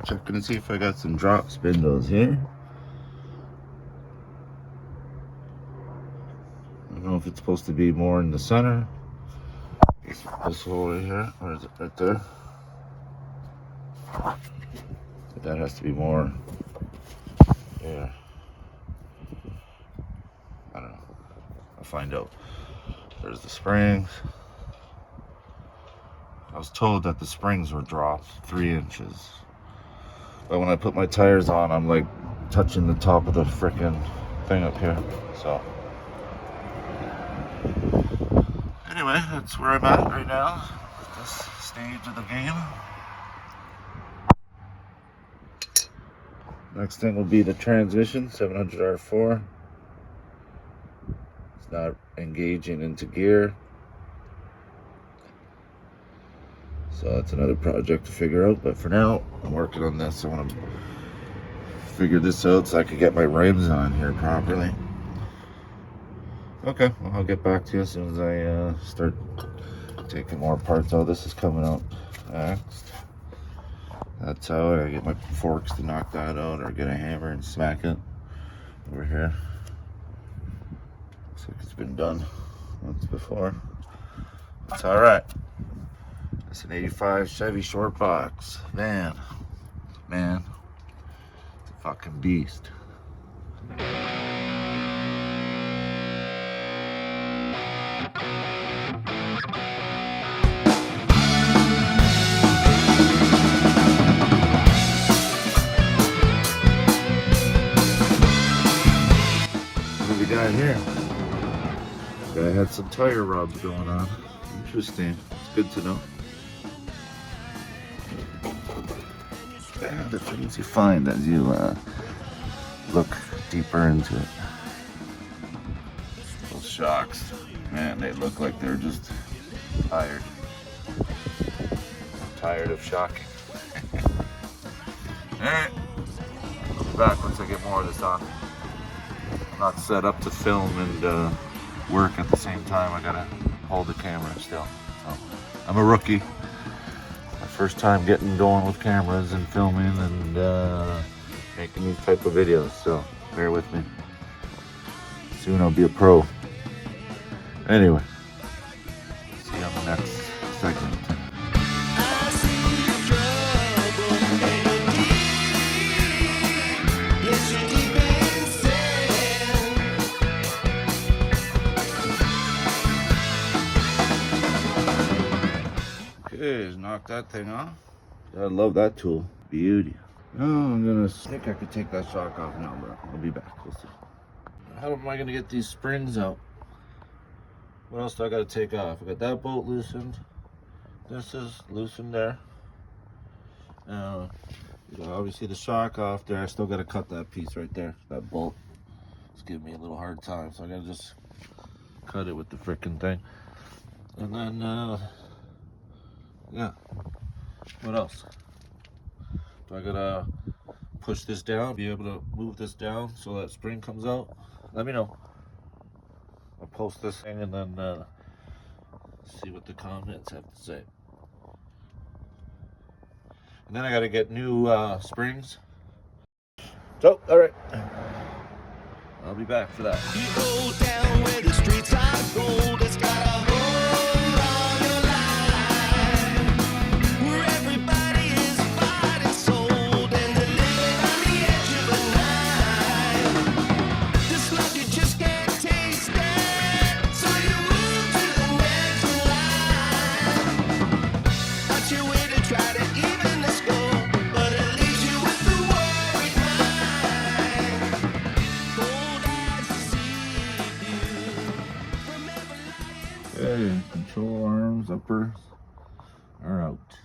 checking to see if I got some drop spindles here. I don't know if it's supposed to be more in the center. This hole right here, or is it right there? But that has to be more here. I don't know. I'll find out. There's the springs. I was told that the springs were dropped 3 inches. But when I put my tires on, I'm like touching the top of the frickin' thing up here. So anyway, that's where I'm at right now at this stage of the game. Next thing will be the transmission, 700R4. It's not engaging into gear. So that's another project to figure out, but for now, I'm working on this. I want to figure this out so I can get my rims on here properly. Okay, well, I'll get back to you as soon as I start taking more parts out. This is coming out next. That's how I get my forks to knock that out, or get a hammer and smack it over here. Looks like it's been done once before. It's all right. It's an 85 Chevy short box van. Man, it's a fucking beast. What do we got here? Guy had some tire rubs going on. Interesting. It's good to know. The things you find as you look deeper into it. Those shocks, man, they look like they're just tired. Tired of shocking. Alright, I'll be back once I get more of this on. I'm not set up to film and work at the same time. I gotta hold the camera still. So, I'm a rookie. First time getting going with cameras and filming and making these type of videos, so bear with me. Soon I'll be a pro. Anyway, see you on the next segment. Okay, knock that thing off. I love that tool. Beauty. Oh, I think I could take that shock off now, but I'll be back. We'll see. How am I gonna get these springs out? What else do I gotta take off? I got that bolt loosened. This is loosened there. Obviously the shock off there. I still gotta cut that piece right there. That bolt. It's giving me a little hard time, so I gotta just cut it with the frickin' thing. And then yeah. What else? Do I gotta push this down, be able to move this down so that spring comes out? Let me know. I'll post this thing and then see what the comments have to say. And then I gotta get new springs. So, alright. I'll be back for that. You go down where the streets are gold. It's got a hold on your life, where everybody is bought and sold, and they're living on the edge of a knife. This life you just can't taste it, so you move to the next life. Out your way to try to even the score, but it leaves you with the worried mind. Cold eyes deceive you from every lying. Okay, control arms, uppers are out.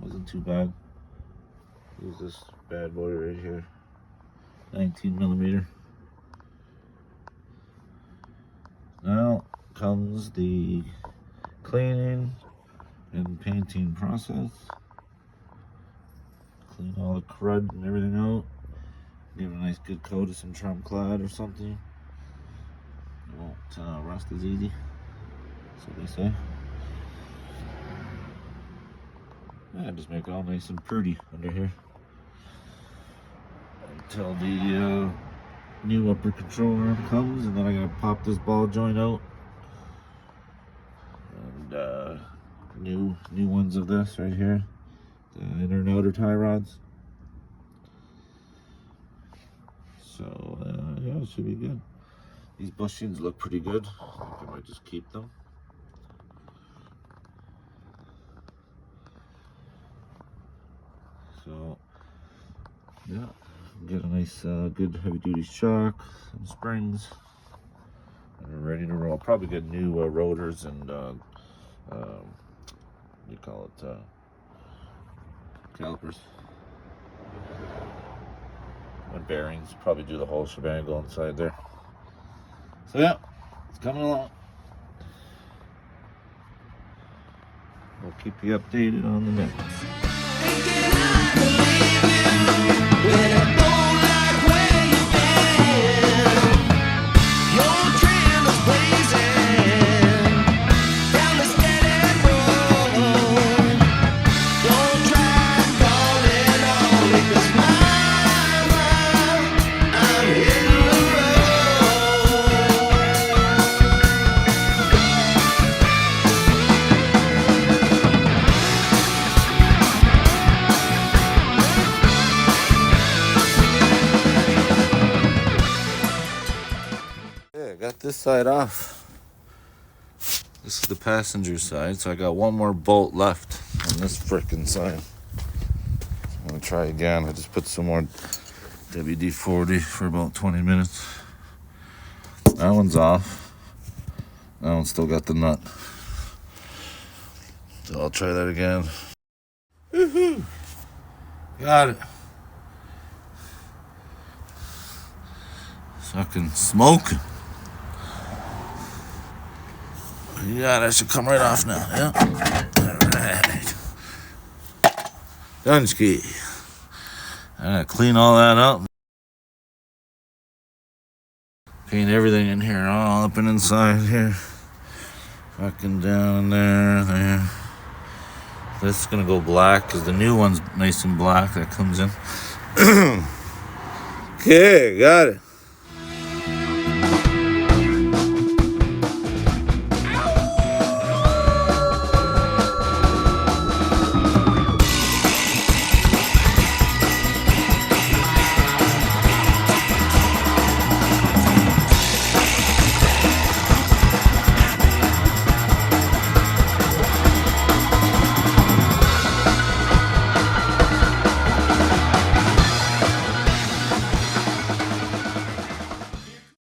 Wasn't too bad. Use this bad boy right here. 19mm. Now comes the cleaning and painting process. Clean all the crud and everything out. Give it a nice good coat of some Trump Clad or something. It won't rust as easy. That's what they say. Yeah, just make it all nice and pretty under here until the new upper control arm comes, and then I'm gonna pop this ball joint out and new ones of this right here, the inner and outer tie rods. So yeah, it should be good. These bushings look pretty good. I think I might just keep them. So yeah, get a nice good heavy duty shock, some springs, and we're ready to roll. Probably get new rotors and what do you call it, calipers and bearings. Probably do the whole shebang go inside there. So yeah, it's coming along. We'll keep you updated on the next. Got this side off. This is the passenger side, so I got one more bolt left on this frickin' side. I'm gonna try again. I just put some more WD-40 for about 20 minutes. That one's off. That one's still got the nut. So I'll try that again. Woohoo! Got it. Fucking smoking. Yeah, that should come right off now. Yeah. Alright. Dunski. I gotta clean all that up. Paint everything in here, all up and inside here. Fucking down there. This is gonna go black because the new one's nice and black that comes in. Okay, got it.